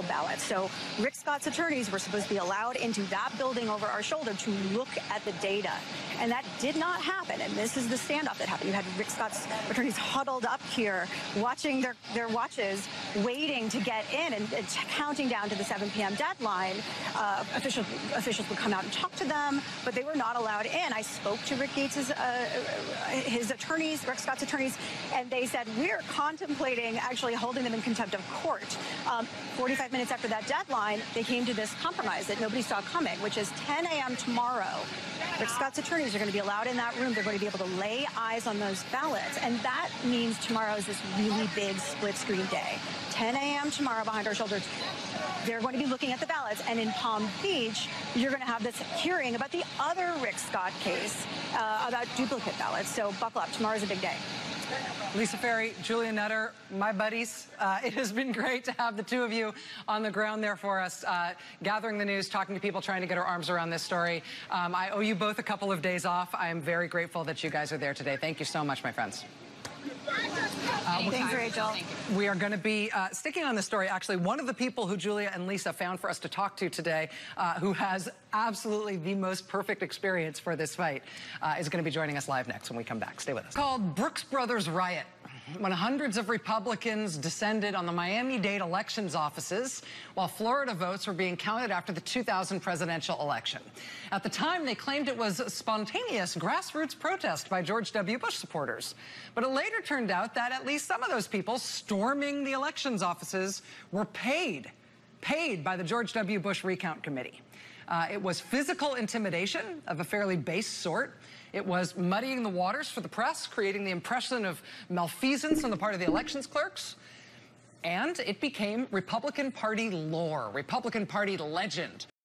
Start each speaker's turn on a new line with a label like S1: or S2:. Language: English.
S1: ballots. So Rick Scott's attorneys were supposed to be allowed into that building over our shoulder to look at the data. And that did not happen. And this is the standoff that happened. You had Rick Scott's attorneys huddled up here, watching their watches, waiting to get in and counting down to the 7 p.m. deadline. Officials would come out and talk to them, but they were not allowed in. I spoke to Rick Gates's his attorneys, Rick Scott's attorneys, and they said, we're contemplating actually holding them in contempt of court. 45 minutes after that deadline, they came to this compromise that nobody saw coming, which is 10 a.m. tomorrow. Rick Scott's attorneys are going to be allowed in that room. They're going to be able to lay eyes on those ballots. And that means tomorrow is this really big split screen day. 10 a.m. tomorrow behind our shoulders. They're going to be looking at the ballots. And in Palm Beach, you're going to have this hearing about the other Rick Scott case about duplicate ballots. So buckle up. Tomorrow's a big day.
S2: Lisa Ferry, Julia Nutter, my buddies, it has been great to have the two of you on the ground there for us, gathering the news, talking to people, trying to get our arms around this story. I owe you both a couple of days off. I am very grateful that you guys are there today. Thank you so much, my friends.
S1: Thanks, Rachel.
S2: We are going to be sticking on this story. Actually, one of the people who Julia and Lisa found for us to talk to today, who has absolutely the most perfect experience for this fight, is going to be joining us live next when we come back. Stay with us. Called Brooks Brothers Riot, when hundreds of Republicans descended on the Miami-Dade elections offices while Florida votes were being counted after the 2000 presidential election. At the time, they claimed it was a spontaneous grassroots protest by George W. Bush supporters. But it later turned out that at least some of those people storming the elections offices were paid by the George W. Bush Recount Committee. It was physical intimidation of a fairly base sort. It was muddying the waters for the press, creating the impression of malfeasance on the part of the elections clerks. And it became Republican Party lore, Republican Party legend.